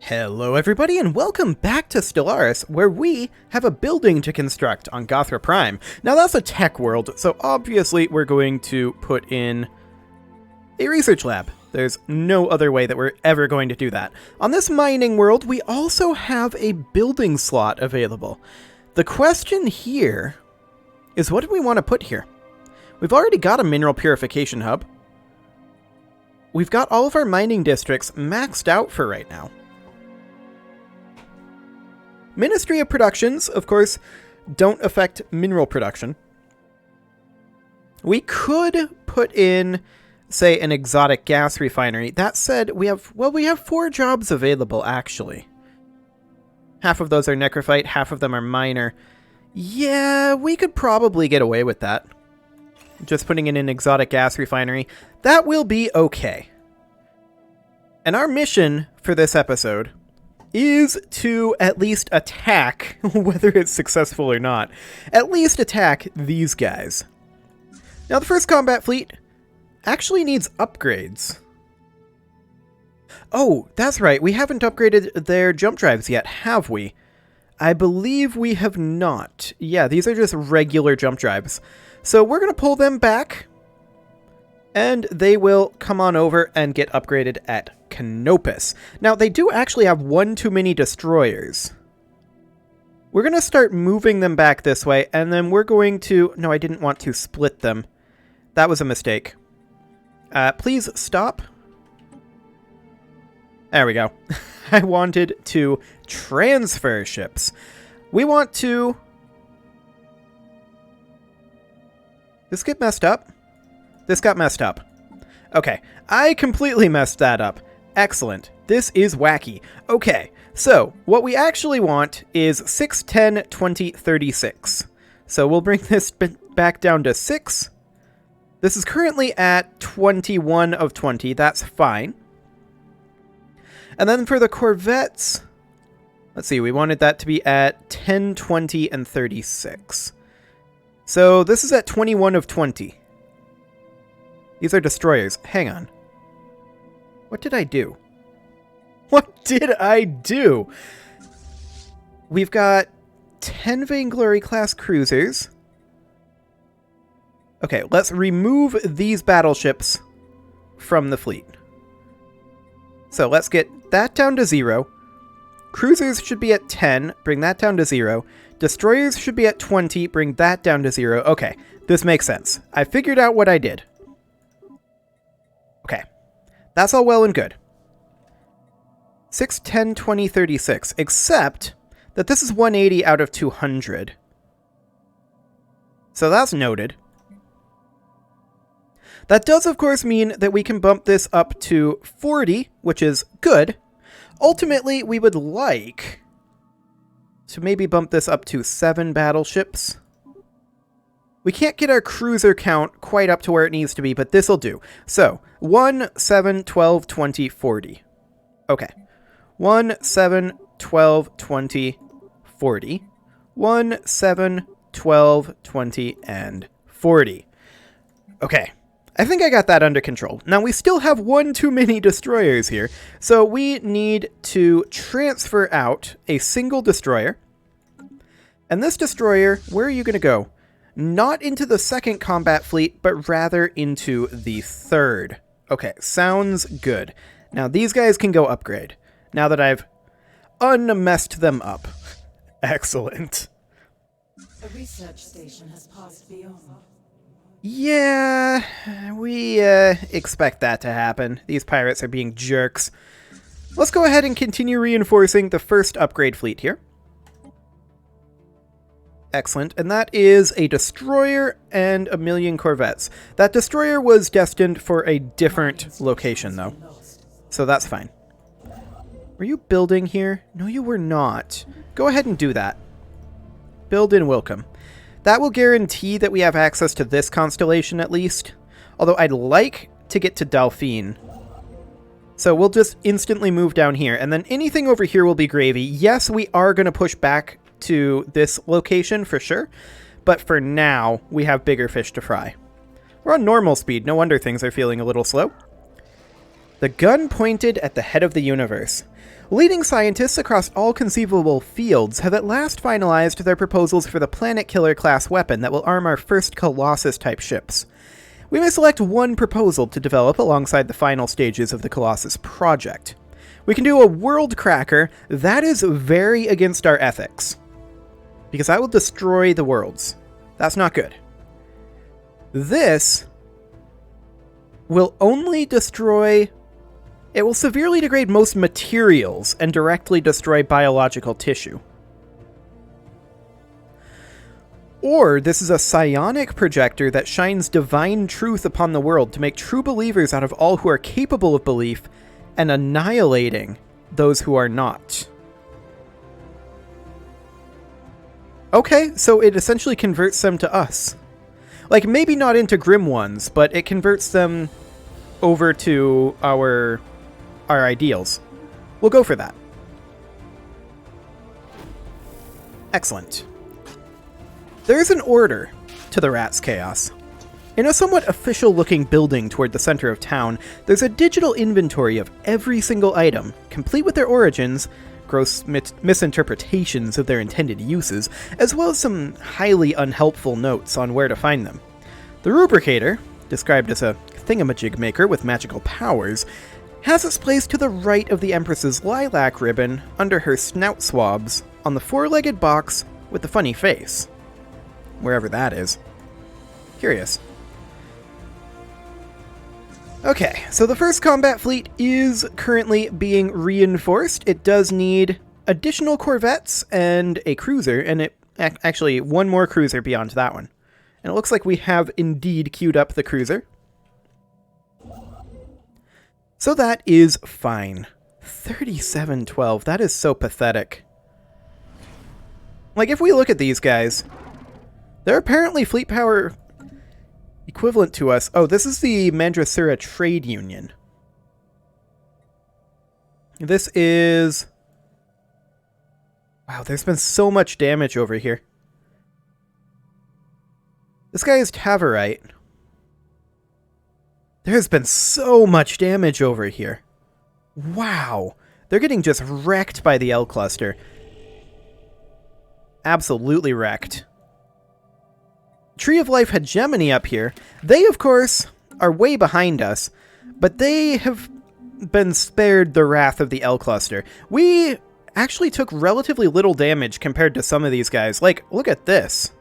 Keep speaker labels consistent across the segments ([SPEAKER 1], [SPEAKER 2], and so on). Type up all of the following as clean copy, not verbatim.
[SPEAKER 1] Hello everybody and welcome back to Stellaris, where we have a building to construct on Gothra Prime. Now that's a tech world, so obviously we're going to put in a research lab. There's no other way that we're ever going to do that. On this mining world, we also have a building slot available. The question here is, what do we want to put here? We've already got a mineral purification hub. We've got all of our mining districts maxed out for right now. Ministry of Productions, of course, don't affect mineral production. We could put in, say, an exotic gas refinery. That said, we have 4 jobs available, actually. Half of those are necrophyte, half of them are miner. Yeah, we could probably get away with that. Just putting in an exotic gas refinery. That will be okay. And our mission for this episode is to at least attack, whether it's successful or not, at least attack these guys. Now, the first combat fleet actually needs upgrades. Oh, that's right, we haven't upgraded their jump drives yet, have we? I believe we have not. Yeah, these are just regular jump drives. So we're going to pull them back, and they will come on over and get upgraded at Canopus. Now, they do actually have one too many destroyers. We're going to start moving them back this way, and then we're going to... No, I didn't want to split them. That was a mistake. Please stop. There we go. I wanted to transfer ships. We want to... This get messed up? This got messed up. Okay, I completely messed that up. Excellent. This is wacky. Okay, so what we actually want is 6, 10, 20, 36. So we'll bring this back down to 6. This is currently at 21 of 20. That's fine. And then for the Corvettes, let's see, we wanted that to be at 10, 20, and 36. So this is at 21 of 20. These are destroyers. Hang on. What did I do? What did I do? We've got 10 Vainglory class cruisers. Okay, let's remove these battleships from the fleet. So let's get that down to 0. Cruisers should be at 10, bring that down to 0. Destroyers should be at 20, bring that down to 0. Okay, this makes sense. I figured out what I did. Okay, that's all well and good. 6, 10, 20, 36, except that this is 180 out of 200. So that's noted. That does, of course, mean that we can bump this up to 40, which is good. Ultimately, we would like to maybe bump this up to 7 battleships. We can't get our cruiser count quite up to where it needs to be, but this'll do. So, 1, 7, 12, 20, 40. Okay. 1, 7, 12, 20, 40. 1, 7, 12, 20, and 40. Okay. I think I got that under control. Now, we still have one too many destroyers here, so we need to transfer out a single destroyer. And this destroyer, where are you going to go? Not into the second combat fleet, but rather into the third. Okay, sounds good. Now, these guys can go upgrade, now that I've unmessed them up. Excellent.
[SPEAKER 2] A research station has passed beyond.
[SPEAKER 1] Yeah, we expect that to happen. These pirates are being jerks. Let's go ahead and continue reinforcing the first upgrade fleet here. Excellent, and that is a destroyer and a million corvettes. That destroyer was destined for a different location, though, so that's fine. Were you building here? No, you were not. Go ahead and do that. Build in Wilcom. That will guarantee that we have access to this constellation at least, although I'd like to get to Delphine. So we'll just instantly move down here, and then anything over here will be gravy. Yes, we are going to push back to this location for sure, but for now, we have bigger fish to fry. We're on normal speed, no wonder things are feeling a little slow. The gun pointed at the head of the universe. Leading scientists across all conceivable fields have at last finalized their proposals for the Planet Killer class weapon that will arm our first Colossus-type ships. We may select one proposal to develop alongside the final stages of the Colossus project. We can do a world cracker. That is very against our ethics, because that will destroy the worlds. That's not good. This will only destroy... It will severely degrade most materials and directly destroy biological tissue. Or this is a psionic projector that shines divine truth upon the world to make true believers out of all who are capable of belief and annihilating those who are not. Okay, so it essentially converts them to us. Like, maybe not into grim ones, but it converts them over to our ideals. We'll go for that. Excellent. There is an order to the Rat's Chaos. In a somewhat official-looking building toward the center of town, there's a digital inventory of every single item, complete with their origins, gross misinterpretations of their intended uses, as well as some highly unhelpful notes on where to find them. The Rubricator, described as a thingamajig maker with magical powers, has its place to the right of the Empress's lilac ribbon under her snout swabs on the four-legged box with the funny face. Wherever that is. Curious. Okay, so the first combat fleet is currently being reinforced. It does need additional corvettes and a cruiser, and actually one more cruiser beyond that one. And it looks like we have indeed queued up the cruiser. So that is fine. 3712, that is so pathetic. Like, if we look at these guys, they're apparently fleet power equivalent to us. Oh, this is the Mandrasura Trade Union. This is... Wow, there's been so much damage over here. This guy is Tavarite. There's been so much damage over here. Wow. They're getting just wrecked by the L cluster. Absolutely wrecked. Tree of Life Hegemony up here. They, of course, are way behind us, but they have been spared the wrath of the L cluster. We actually took relatively little damage compared to some of these guys. Like, look at this.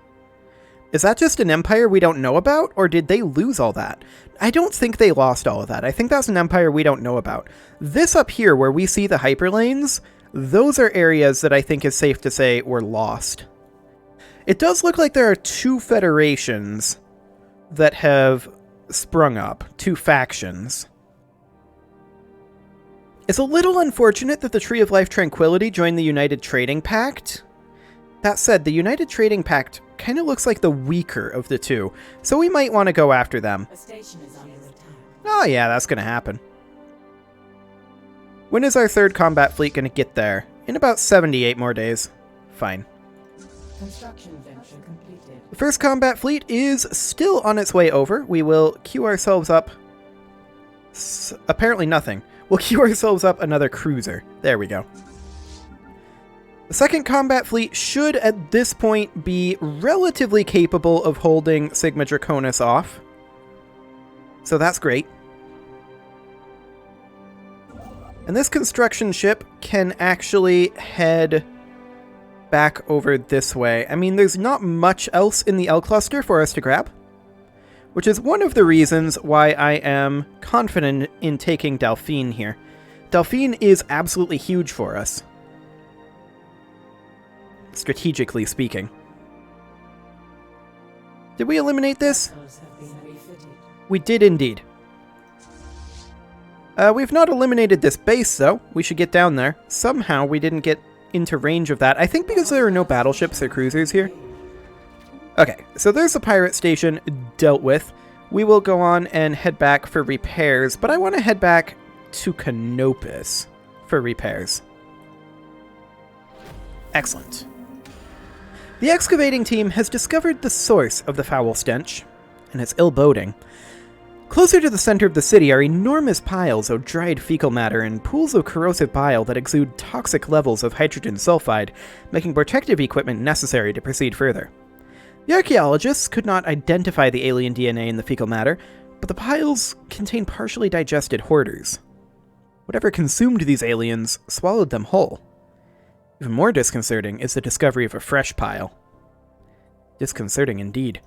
[SPEAKER 1] Is that just an empire we don't know about, or did they lose all that? I don't think they lost all of that. I think that's an empire we don't know about. This up here, where we see the hyperlanes, those are areas that I think is safe to say were lost. It does look like there are two federations that have sprung up, two factions. It's a little unfortunate that the Tree of Life Tranquility joined the United Trading Pact. That said, the United Trading Pact kind of looks like the weaker of the two, so we might want to go after them.
[SPEAKER 2] A station is under attack.
[SPEAKER 1] Oh yeah, that's going to happen. When is our third combat fleet going to get there? In about 78 more days. Fine.
[SPEAKER 2] Construction venture completed.
[SPEAKER 1] The first combat fleet is still on its way over. We will queue ourselves up... apparently nothing. We'll queue ourselves up another cruiser. There we go. The second combat fleet should, at this point, be relatively capable of holding Sigma Draconis off. So that's great. And this construction ship can actually head back over this way. I mean, there's not much else in the L cluster for us to grab, which is one of the reasons why I am confident in taking Delphine here. Delphine is absolutely huge for us, strategically speaking. Did we eliminate this?
[SPEAKER 2] Vessels have been refitted.
[SPEAKER 1] We did indeed. We've not eliminated this base, though. We should get down there. Somehow we didn't get into range of that. I think because there are no battleships or cruisers here. Okay, so there's the pirate station dealt with. We will go on and head back for repairs, but I want to head back to Canopus for repairs. Excellent. The excavating team has discovered the source of the foul stench, and it's ill-boding. Closer to the center of the city are enormous piles of dried fecal matter and pools of corrosive bile that exude toxic levels of hydrogen sulfide, making protective equipment necessary to proceed further. The archaeologists could not identify the alien DNA in the fecal matter, but the piles contain partially digested hoarders. Whatever consumed these aliens swallowed them whole. Even more disconcerting is the discovery of a fresh pile. Disconcerting indeed.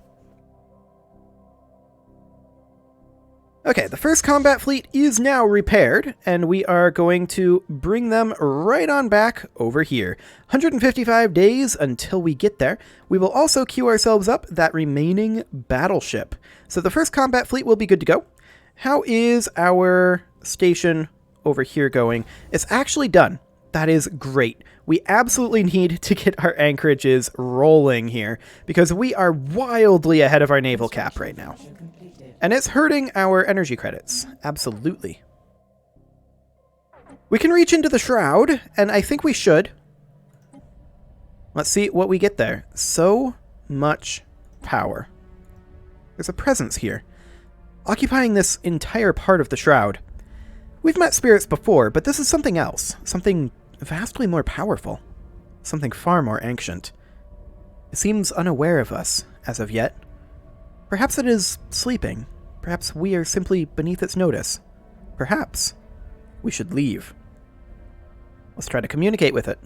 [SPEAKER 1] Okay, the first combat fleet is now repaired, and we are going to bring them right on back over here. 155 days until we get there. We will also queue ourselves up that remaining battleship. So the first combat fleet will be good to go. How is our station over here going? It's actually done. That is great. We absolutely need to get our anchorages rolling here, because we are wildly ahead of our naval cap right now. And it's hurting our energy credits. Absolutely. We can reach into the shroud, and I think we should. Let's see what we get there. So much power. There's a presence here, occupying this entire part of the shroud. We've met spirits before, but this is something else. Something vastly more powerful. Something far more ancient. It seems unaware of us, as of yet. Perhaps it is sleeping. Perhaps we are simply beneath its notice. Perhaps we should leave. Let's try to communicate with it.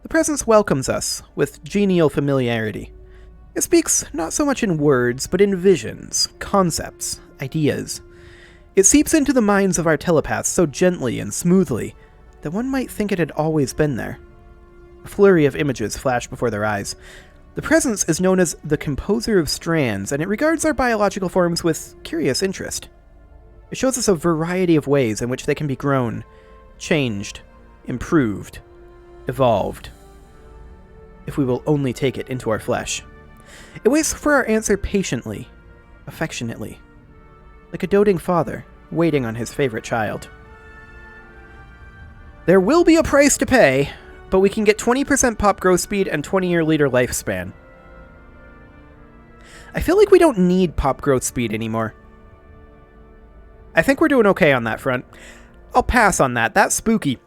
[SPEAKER 1] The presence welcomes us with genial familiarity. It speaks not so much in words, but in visions, concepts, ideas. It seeps into the minds of our telepaths so gently and smoothly that one might think it had always been there. A flurry of images flash before their eyes. The presence is known as the Composer of Strands, and it regards our biological forms with curious interest. It shows us a variety of ways in which they can be grown, changed, improved, evolved, if we will only take it into our flesh. It waits for our answer patiently, affectionately, like a doting father waiting on his favorite child. There will be a price to pay, but we can get 20% pop growth speed and 20-year leader lifespan. I feel like we don't need pop growth speed anymore. I think we're doing okay on that front. I'll pass on that. That's spooky.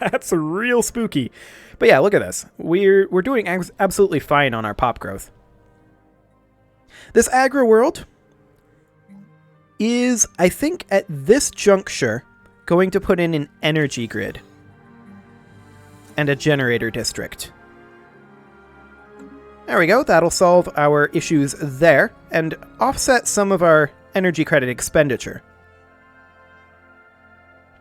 [SPEAKER 1] That's real spooky. But yeah, look at this. We're doing absolutely fine on our pop growth. This aggro world is, I think, at this juncture, going to put in an energy grid and a generator district. There we go. That'll solve our issues there and offset some of our energy credit expenditure.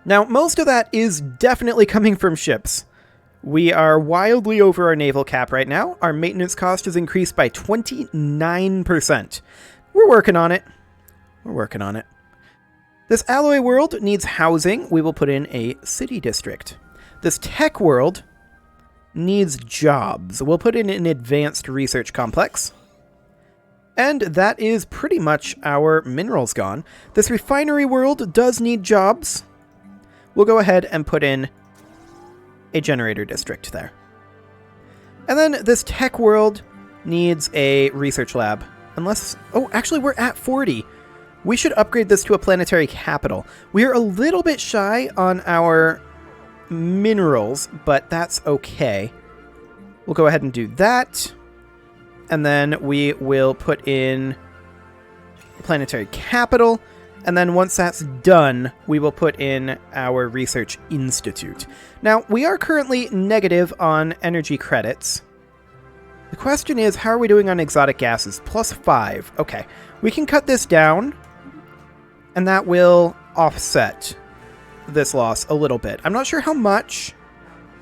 [SPEAKER 1] Now, most of that is definitely coming from ships. We are wildly over our naval cap right now. Our maintenance cost has increased by 29%. We're working on it. We're working on it. This alloy world needs housing. We will put in a city district. This tech world needs jobs. We'll put in an advanced research complex. And that is pretty much our minerals gone. This refinery world does need jobs. We'll go ahead and put in a generator district there. And then this tech world needs a research lab. Unless... oh, actually, we're at 40. We should upgrade this to a planetary capital. We are a little bit shy on our minerals, but that's okay. We'll go ahead and do that. And then we will put in a planetary capital. And then once that's done, we will put in our research institute. Now, we are currently negative on energy credits. The question is, how are we doing on exotic gases? +5. Okay, we can cut this down, and that will offset this loss a little bit. I'm not sure how much.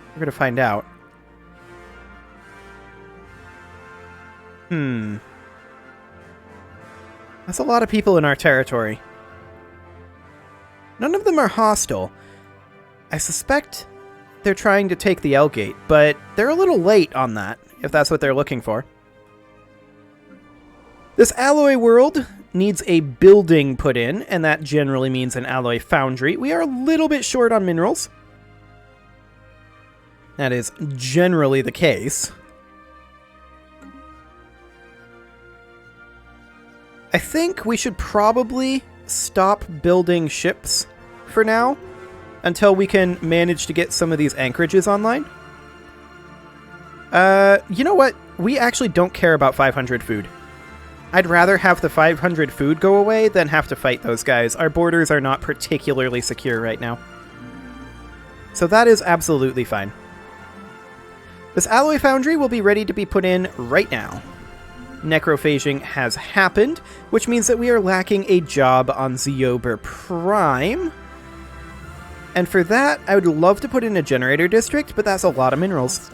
[SPEAKER 1] We're going to find out. That's a lot of people in our territory. None of them are hostile. I suspect they're trying to take the L gate, but they're a little late on that, if that's what they're looking for. This alloy world needs a building put in, and that generally means an alloy foundry. We are a little bit short on minerals. That is generally the case. I think we should probably stop building ships for now until we can manage to get some of these anchorages online. You know what? We actually don't care about 500 food. I'd rather have the 500 food go away than have to fight those guys. Our borders are not particularly secure right now. So that is absolutely fine. This alloy foundry will be ready to be put in right now. Necrophaging has happened, which means that we are lacking a job on Ziober Prime. And for that, I would love to put in a generator district, but that's a lot of minerals.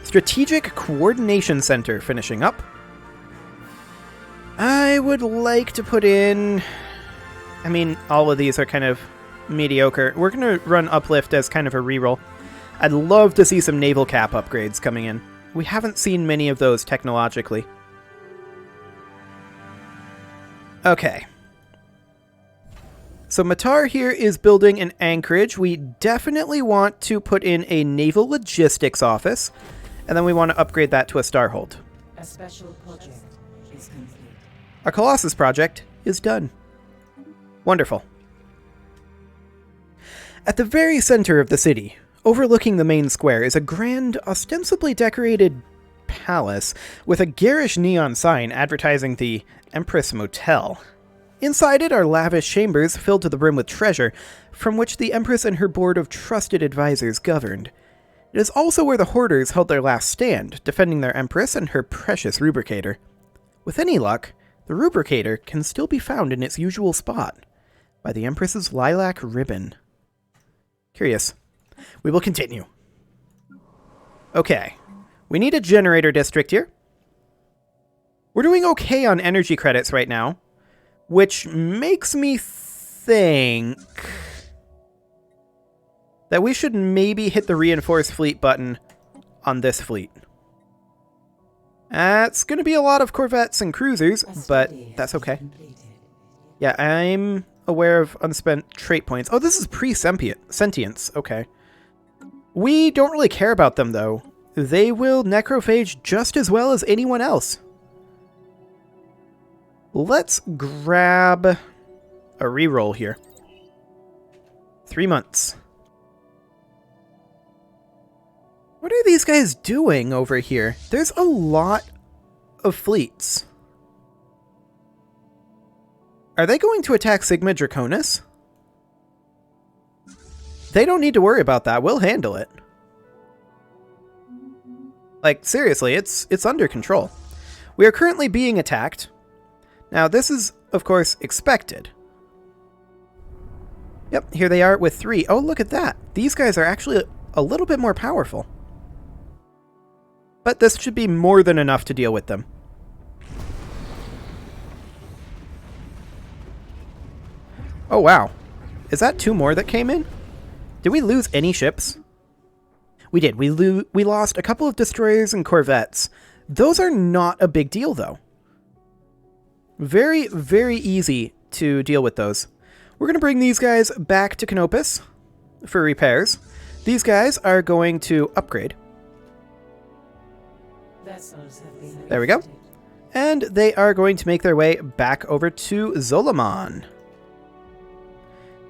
[SPEAKER 1] Strategic Coordination Center finishing up. I would like to put in... I mean, all of these are kind of mediocre. We're going to run Uplift as kind of a reroll. I'd love to see some naval cap upgrades coming in. We haven't seen many of those technologically. Okay. So Matar here is building an anchorage. We definitely want to put in a naval logistics office. And then we want to upgrade that to a starhold.
[SPEAKER 2] A special project is complete.
[SPEAKER 1] Our Colossus project is done. Wonderful. At the very center of the city, overlooking the main square, is a grand, ostensibly decorated palace with a garish neon sign advertising the Empress Motel. Inside it are lavish chambers filled to the brim with treasure, from which the Empress and her board of trusted advisors governed. It is also where the Hoarders held their last stand, defending their Empress and her precious rubricator. With any luck, the rubricator can still be found in its usual spot, by the Empress's lilac ribbon. Curious. We will continue. Okay. We need a generator district here. We're doing okay on energy credits right now, which makes me think that we should maybe hit the reinforced fleet button on this fleet. It's going to be a lot of corvettes and cruisers, but that's okay. Yeah, I'm aware of unspent trait points. Oh, this is pre-sentience. Okay. We don't really care about them, though. They will necrophage just as well as anyone else. Let's grab a reroll here. 3 months. What are these guys doing over here? There's a lot of fleets. Are they going to attack Sigma Draconis? They don't need to worry about that. We'll handle it. Like, seriously, it's under control. We are currently being attacked. Now, this is, of course, expected. Yep, here they are with 3. Oh, look at that. These guys are actually a little bit more powerful. But this should be more than enough to deal with them. Oh, wow. Is that 2 more that came in? Did we lose any ships? We did. We lost a couple of destroyers and corvettes. Those are not a big deal, though. Very, very easy to deal with those. We're going to bring these guys back to Canopus for repairs. These guys are going to upgrade. There we go. And they are going to make their way back over to Zolomon.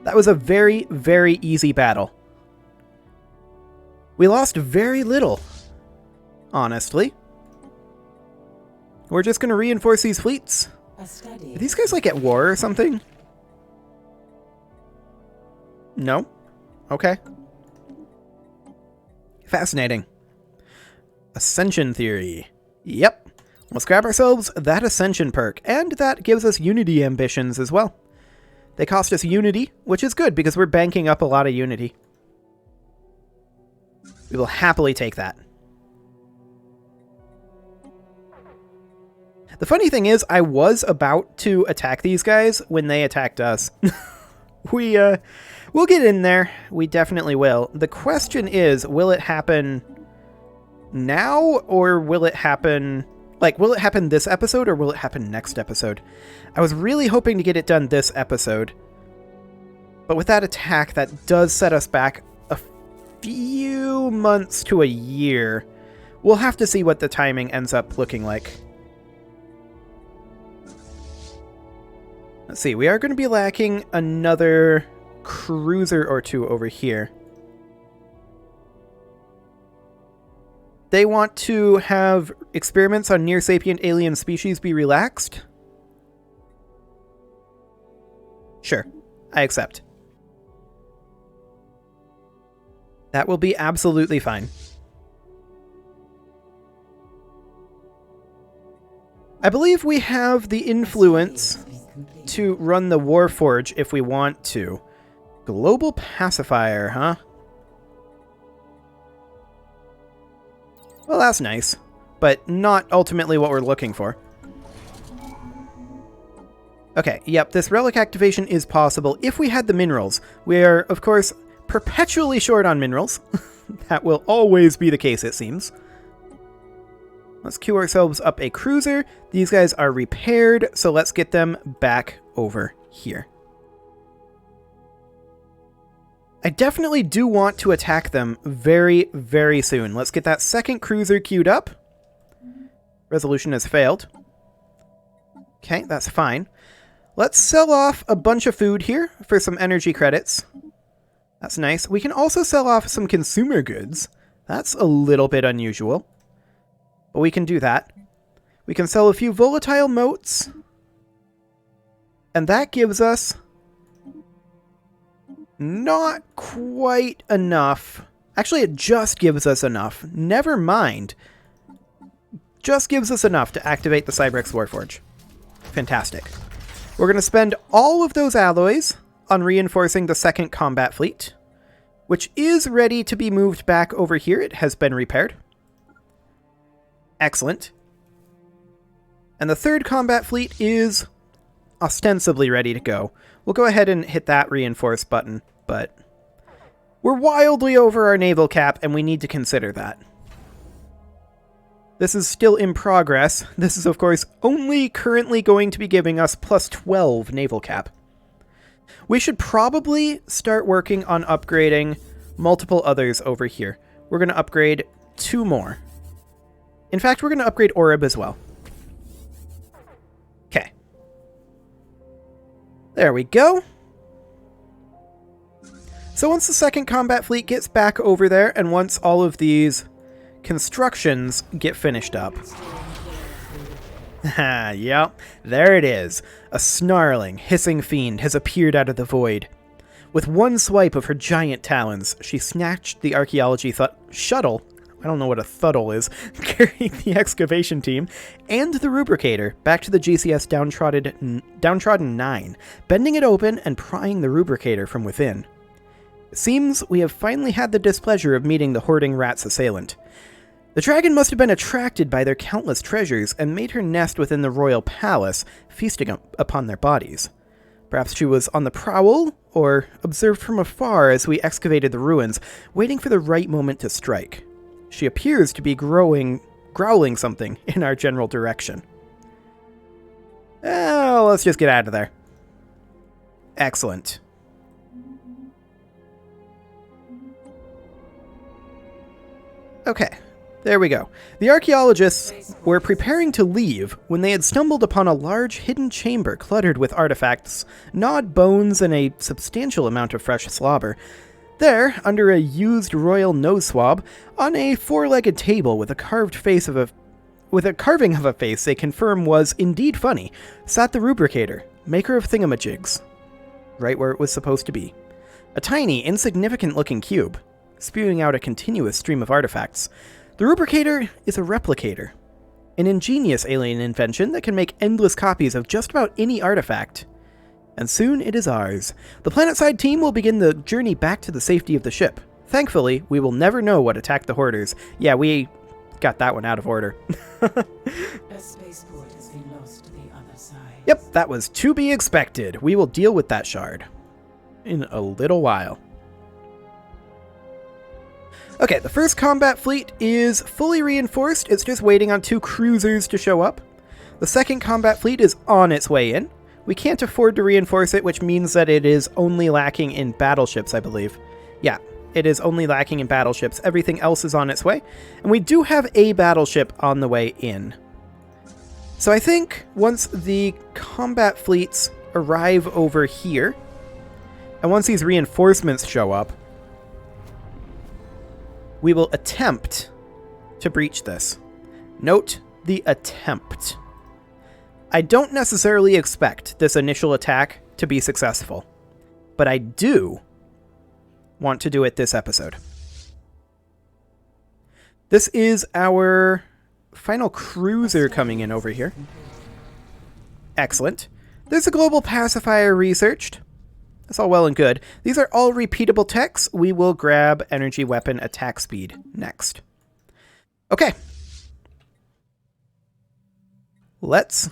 [SPEAKER 1] That was a very, very easy battle. We lost very little, honestly. We're just going to reinforce these fleets. Are these guys like at war or something? No? Okay. Fascinating. Ascension theory. Yep. Let's grab ourselves that Ascension perk, and that gives us Unity ambitions as well. They cost us Unity, which is good because we're banking up a lot of Unity. We will happily take that. The funny thing is, I was about to attack these guys when they attacked us. We'll get in there. We definitely will. The question is, will it happen now, or will it happen... Like, will it happen this episode, or will it happen next episode? I was really hoping to get it done this episode. But with that attack, that does set us back a few months to a year. We'll have to see what the timing ends up looking like. Let's see, we are going to be lacking another cruiser or two over here. They want to have experiments on near-sapient alien species be relaxed? Sure, I accept. That will be absolutely fine. I believe we have the influence to run the Warforge if we want to. Global pacifier, huh? Well, that's nice, but not ultimately what we're looking for. Okay, yep, this relic activation is possible if we had the minerals. We are, of course, perpetually short on minerals. That will always be the case, it seems. Let's queue ourselves up a cruiser. These guys are repaired, so let's get them back over here. I definitely do want to attack them very, very soon. Let's get that second cruiser queued up. Resolution has failed. Okay, that's fine. Let's sell off a bunch of food here for some energy credits. That's nice. We can also sell off some consumer goods. That's a little bit unusual, but we can do that. We can sell a few volatile motes, and that gives us not quite enough. Actually, it just gives us enough. Never mind. Just gives us enough to activate the Cybrex Warforge. Fantastic. We're going to spend all of those alloys on reinforcing the second combat fleet, which is ready to be moved back over here. It has been repaired. Excellent. And the third combat fleet is ostensibly ready to go. We'll go ahead and hit that reinforce button, but we're wildly over our naval cap, and we need to consider that. This is still in progress. This is, of course, only currently going to be giving us plus 12 naval cap. We should probably start working on upgrading multiple others over here. We're going to upgrade 2 more. In fact, we're going to upgrade Orib as well. Okay. There we go. So once the second combat fleet gets back over there, and once all of these constructions get finished up. Yep, there it is. A snarling, hissing fiend has appeared out of the void. With one swipe of her giant talons, she snatched the Archaeology shuttle, I don't know what a thuddle is, carrying the excavation team, and the rubricator back to the GCS downtrodden 9, bending it open and prying the rubricator from within. It seems we have finally had the displeasure of meeting the hoarding rat's assailant. The dragon must have been attracted by their countless treasures and made her nest within the royal palace, feasting upon their bodies. Perhaps she was on the prowl, or observed from afar as we excavated the ruins, waiting for the right moment to strike. She appears to be growling something in our general direction. Let's just get out of there. Excellent. Okay, there we go. The archaeologists were preparing to leave when they had stumbled upon a large hidden chamber cluttered with artifacts, gnawed bones, and a substantial amount of fresh slobber. There, under a used royal nose swab, on a 4-legged table with a carving of a face they confirm was indeed funny, sat the rubricator, maker of thingamajigs. Right where it was supposed to be. A tiny, insignificant-looking cube, spewing out a continuous stream of artifacts. The rubricator is a replicator, an ingenious alien invention that can make endless copies of just about any artifact. And soon it is ours. The planetside team will begin the journey back to the safety of the ship. Thankfully, we will never know what attacked the hoarders. Yeah, we got that one out of order.
[SPEAKER 2] A spaceport has been lost to the other side.
[SPEAKER 1] Yep, that was to be expected. We will deal with that shard in a little while. Okay, the first combat fleet is fully reinforced. It's just waiting on 2 cruisers to show up. The second combat fleet is on its way in. We can't afford to reinforce it, which means that it is only lacking in battleships, I believe. Yeah, it is only lacking in battleships. Everything else is on its way. And we do have a battleship on the way in. So I think once the combat fleets arrive over here. And once these reinforcements show up, we will attempt to breach this. Note the attempt. I don't necessarily expect this initial attack to be successful, but I do want to do it this episode. This is our final cruiser coming in over here. Excellent. There's a global pacifier researched. That's all well and good. These are all repeatable techs. We will grab energy weapon attack speed next. Okay. Let's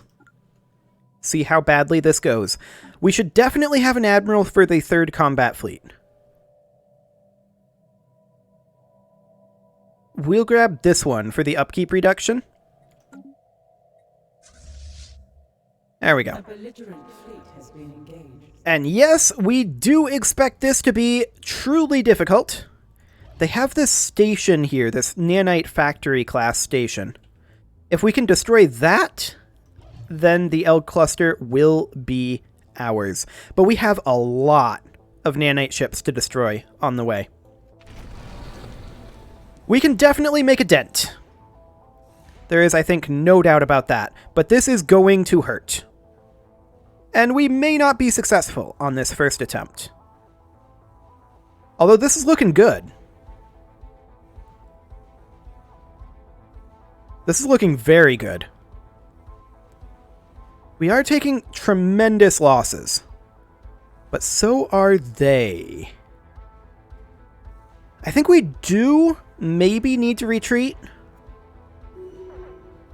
[SPEAKER 1] see how badly this goes. We should definitely have an admiral for the 3rd combat fleet. We'll grab this one for the upkeep reduction. There we go.
[SPEAKER 2] A belligerent fleet has been engaged.
[SPEAKER 1] And yes, we do expect this to be truly difficult. They have this station here, this nanite factory class station. If we can destroy that, then the L cluster will be ours. But we have a lot of nanite ships to destroy on the way. We can definitely make a dent. There is, I think, no doubt about that. But this is going to hurt. And we may not be successful on this first attempt. Although this is looking good. This is looking very good. We are taking tremendous losses. But so are they. I think we do maybe need to retreat.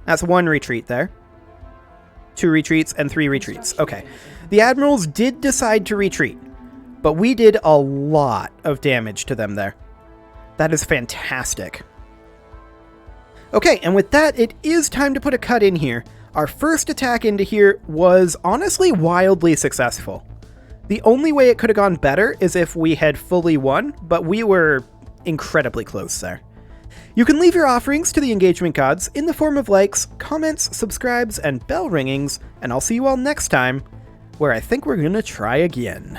[SPEAKER 1] That's 1 retreat there. 2 retreats and 3 retreats. Okay. The admirals did decide to retreat, but we did a lot of damage to them there. That is fantastic. Okay, and with that, it is time to put a cut in here. Our first attack into here was honestly wildly successful. The only way it could have gone better is if we had fully won, but we were incredibly close there. You can leave your offerings to the engagement gods in the form of likes, comments, subscribes, and bell ringings, and I'll see you all next time, where I think we're gonna try again.